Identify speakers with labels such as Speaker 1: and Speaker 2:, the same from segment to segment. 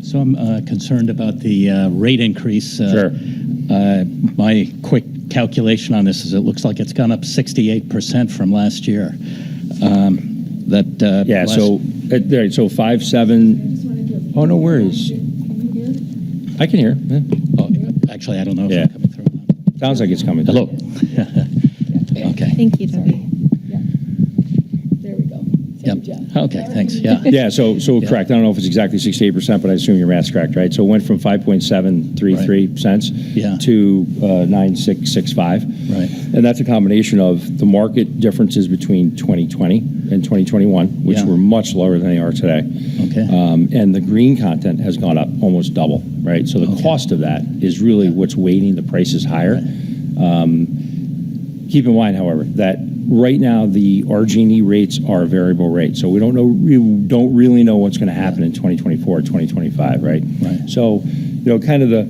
Speaker 1: So I'm concerned about the rate increase.
Speaker 2: Sure.
Speaker 1: My quick calculation on this is it looks like it's gone up 68% from last year.
Speaker 2: So 5.7. Oh, no worries. I can hear. Yeah.
Speaker 1: Oh, actually, I don't know if I'm coming through.
Speaker 2: Sounds like it's coming through.
Speaker 1: Hello. Okay.
Speaker 3: Thank you, Toby.
Speaker 1: Yep. Okay, thanks. Yeah.
Speaker 2: Yeah, so correct. I don't know if it's exactly 68%, but I assume your math's correct, right? So it went from 5.733 cents to 9.665.
Speaker 1: Right.
Speaker 2: And that's a combination of the market differences between 2020 and 2021, which were much lower than they are today.
Speaker 1: Okay.
Speaker 2: And the green content has gone up almost double, right? So the cost of that is really what's weighting the prices higher.
Speaker 1: Right.
Speaker 2: Keep in mind, however, that right now the RG&E rates are variable rates, so we don't really know what's going to happen in 2024, 2025, right?
Speaker 1: Right.
Speaker 2: So, kind of I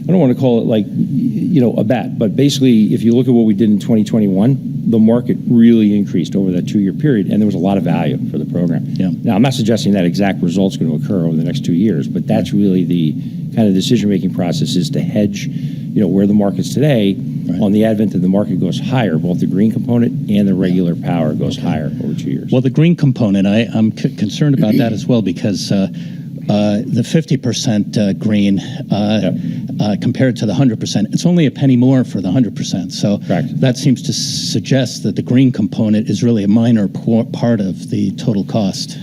Speaker 2: don't want to call it like, a bet, but basically, if you look at what we did in 2021, the market really increased over that 2-year period, and there was a lot of value for the program.
Speaker 1: Yeah.
Speaker 2: Now, I'm not suggesting that exact result's going to occur over the next 2 years, but that's really the kind of decision-making process is to hedge, where the market's today. Right. On the advent that the market goes higher, both the green component and the regular power goes higher over 2 years.
Speaker 1: Well, the green component, I'm concerned about that as well because the 50% green compared to the 100%, it's only a penny more for the 100%. So that seems to suggest that the green component is really a minor part of the total cost.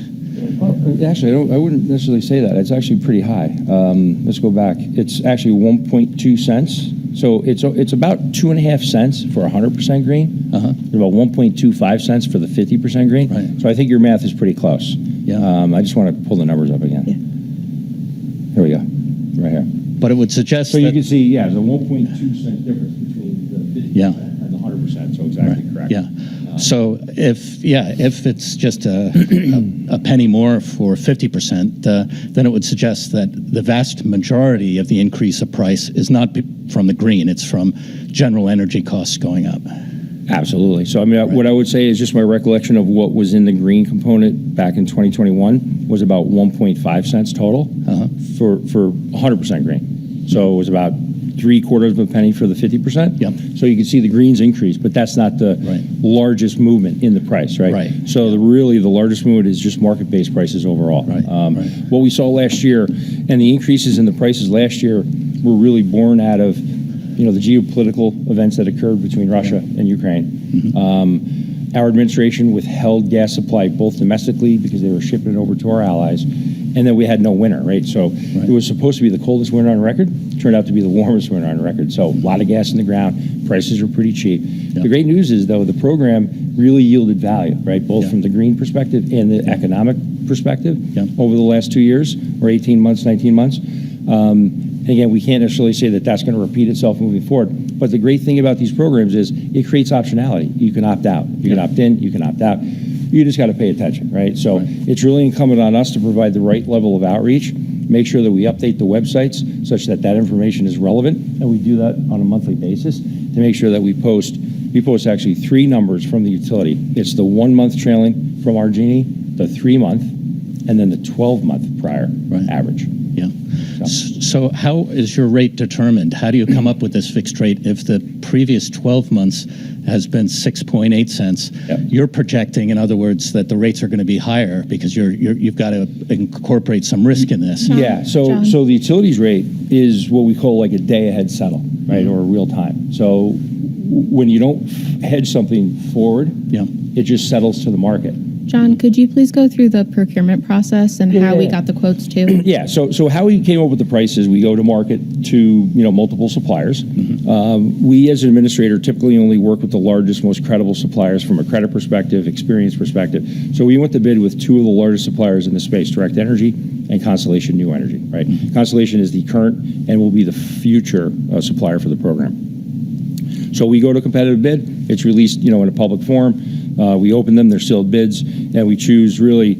Speaker 2: Actually, I wouldn't necessarily say that. It's actually pretty high. Let's go back. It's actually 1.2 cents. So it's about 2.5 cents for 100% green. About 1.25 cents for the 50% green.
Speaker 1: Right.
Speaker 2: So I think your math is pretty close.
Speaker 1: Yeah.
Speaker 2: I just want to pull the numbers up again.
Speaker 3: Yeah.
Speaker 2: Here we go. Right here.
Speaker 1: But it would suggest
Speaker 2: so you can see, there's a 1.2 cent difference between the 50% and the 100%. So exactly correct.
Speaker 1: Yeah. So if it's just a penny more for 50%, then it would suggest that the vast majority of the increase of price is not from the green; it's from general energy costs going up.
Speaker 2: Absolutely. So what I would say is just my recollection of what was in the green component back in 2021 was about 1.5 cents total for 100% green. So it was about 3/4 of a penny for the 50%.
Speaker 1: Yep.
Speaker 2: So you can see the greens increase, but that's not the largest movement in the price, right?
Speaker 1: Right.
Speaker 2: So the largest movement is just market-based prices overall.
Speaker 1: Right.
Speaker 2: What we saw last year, and the increases in the prices last year were really born out of, the geopolitical events that occurred between Russia and Ukraine. Our administration withheld gas supply both domestically because they were shipping it over to our allies, and then we had no winter, right? So it was supposed to be the coldest winter on record. It turned out to be the warmest winter on record. So a lot of gas in the ground. Prices are pretty cheap. Yep. The great news is, though, the program really yielded value, right? Both from the green perspective and the economic perspective over the last 2 years, or 18 months, 19 months. Again, we can't necessarily say that that's going to repeat itself moving forward. But the great thing about these programs is it creates optionality. You can opt out. You can opt in. You can opt out. You just got to pay attention, right? So it's really incumbent on us to provide the right level of outreach, make sure that we update the websites such that that information is relevant, and we do that on a monthly basis to make sure that we post actually 3 numbers from the utility. It's the 1 month trailing from RG&E, the 3 month, and then the 12-month prior average.
Speaker 1: Yeah. So how is your rate determined? How do you come up with this fixed rate if the previous 12 months has been 6.8 cents?
Speaker 2: Yep.
Speaker 1: You're projecting, in other words, that the rates are going to be higher because you've got to incorporate some risk in this.
Speaker 2: Yeah. So the utilities rate is what we call like a day ahead settle, right, or real time. So when you don't hedge something forward, it just settles to the market.
Speaker 3: John, could you please go through the procurement process and how we got the quotes too?
Speaker 2: Yeah, so how we came up with the prices, we go to market to multiple suppliers. We as an administrator typically only work with the largest, most credible suppliers from a credit perspective, experience perspective. So we went to bid with 2 of the largest suppliers in the space, Direct Energy and Constellation New Energy, right? Constellation is the current and will be the future supplier for the program. So we go to competitive bid. It's released, in a public forum. We open them, they're sealed bids, and we choose really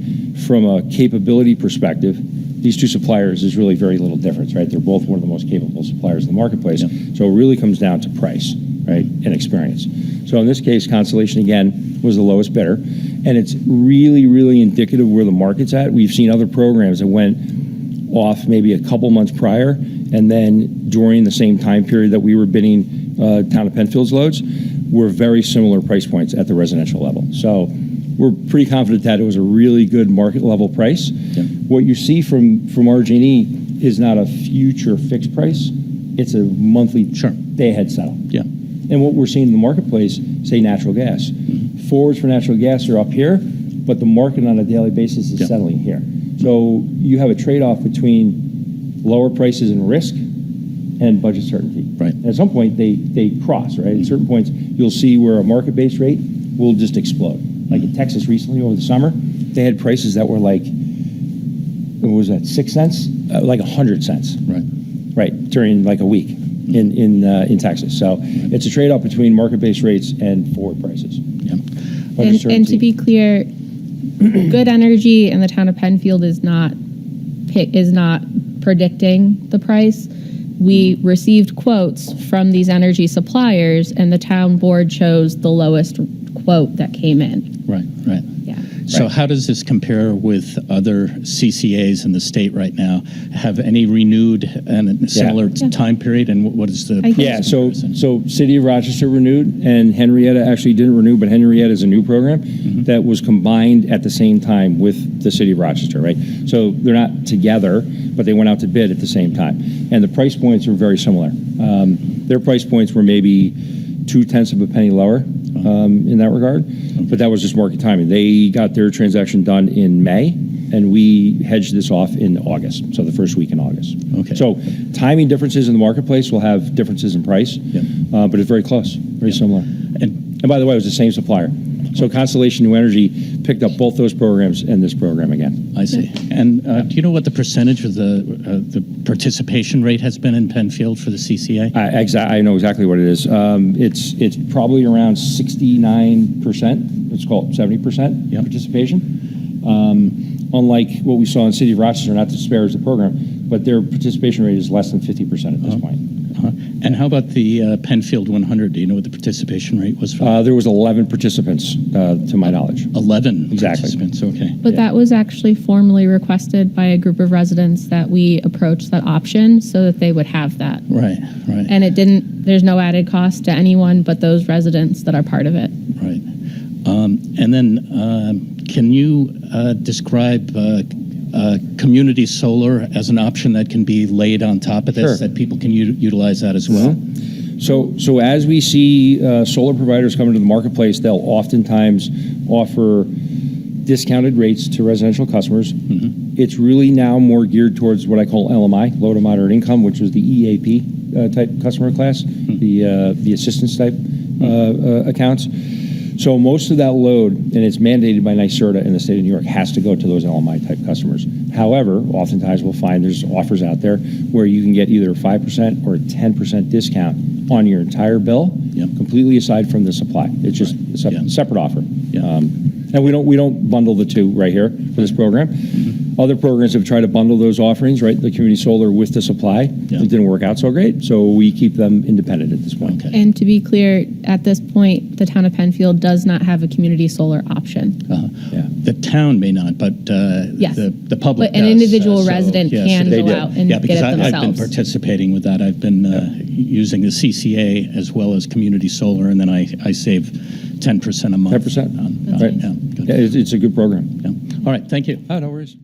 Speaker 2: from a capability perspective. These 2 suppliers is really very little difference, right? They're both one of the most capable suppliers in the marketplace. So it really comes down to price, right, and experience. So in this case, Constellation, again, was the lowest bidder, and it's really, really indicative of where the market's at. We've seen other programs that went off maybe a couple months prior, and then during the same time period that we were bidding Town of Penfield's loads, were very similar price points at the residential level. So we're pretty confident that it was a really good market level price.
Speaker 1: Yeah.
Speaker 2: What you see from RG&E is not a future fixed price. It's a monthly day ahead settle.
Speaker 1: Yeah.
Speaker 2: And what we're seeing in the marketplace, say natural gas. Forwards for natural gas are up here, but the market on a daily basis is settling here. So you have a trade-off between lower prices and risk and budget certainty.
Speaker 1: Right.
Speaker 2: And at some point, they cross, right? At certain points, you'll see where a market-based rate will just explode. Like in Texas recently over the summer, they had prices that were like, what was that, 6 cents? Like 100 cents. Right, during like a week in Texas. So it's a trade-off between market-based rates and forward prices.
Speaker 1: Yeah.
Speaker 3: And to be clear, Good Energy and the Town of Penfield is not predicting the price. We received quotes from these energy suppliers, and the town board chose the lowest quote that came in.
Speaker 1: Right.
Speaker 3: Yeah.
Speaker 1: So how does this compare with other CCAs in the state right now? Have any renewed in a similar time period, and what is the price comparison?
Speaker 2: So City of Rochester renewed, and Henrietta actually didn't renew, but Henrietta is a new program that was combined at the same time with the City of Rochester, right? So they're not together, but they went out to bid at the same time. And the price points were very similar. Their price points were maybe 0.2 of a penny lower in that regard, but that was just market timing. They got their transaction done in May, and we hedged this off in August, so the first week in August.
Speaker 1: Okay.
Speaker 2: So timing differences in the marketplace will have differences in price, but it's very close, very similar. And by the way, it was the same supplier. So Constellation New Energy picked up both those programs and this program again.
Speaker 1: I see. And do you know what the percentage of the participation rate has been in Penfield for the CCA?
Speaker 2: I know exactly what it is. It's probably around 69%. Let's call it 70% participation. Unlike what we saw in City of Rochester, not to disparage the program, but their participation rate is less than 50% at this point.
Speaker 1: And how about the Penfield 100? Do you know what the participation rate was for?
Speaker 2: There was 11 participants, to my knowledge.
Speaker 1: 11
Speaker 2: Exactly.
Speaker 1: participants, okay.
Speaker 3: But that was actually formally requested by a group of residents that we approach that option so that they would have that.
Speaker 1: Right.
Speaker 3: And there's no added cost to anyone but those residents that are part of it.
Speaker 1: Right. And then can you describe community solar as an option that can be laid on top of this, that people can utilize that as well?
Speaker 2: So as we see solar providers come into the marketplace, they'll oftentimes offer discounted rates to residential customers. It's really now more geared towards what I call LMI, low to moderate income, which was the EAP type customer class, the assistance type accounts. So most of that load, and it's mandated by NYSERDA in the state of New York, has to go to those LMI type customers. However, oftentimes we'll find there's offers out there where you can get either a 5% or a 10% discount on your entire bill, completely aside from the supply. It's just a separate offer. And we don't bundle the two right here for this program. Other programs have tried to bundle those offerings, right? The community solar with the supply. It didn't work out so great, so we keep them independent at this point.
Speaker 1: Okay.
Speaker 3: And to be clear, at this point, the Town of Penfield does not have a community solar option.
Speaker 1: The town may not, but
Speaker 3: Yes.
Speaker 1: the public
Speaker 3: But an
Speaker 1: does,
Speaker 3: individual
Speaker 1: so,
Speaker 3: resident
Speaker 1: yes,
Speaker 3: can
Speaker 1: they
Speaker 3: go
Speaker 1: do.
Speaker 3: out and
Speaker 1: Yeah,
Speaker 3: get
Speaker 1: because
Speaker 3: it
Speaker 1: I've been
Speaker 3: themselves.
Speaker 1: participating with that. I've been using the CCA as well as community solar, and then I save 10% a month.
Speaker 2: 10%?
Speaker 1: On,
Speaker 2: Right.
Speaker 1: good.
Speaker 2: Yeah, it's a good program.
Speaker 1: All right, thank you.
Speaker 2: Oh, no worries.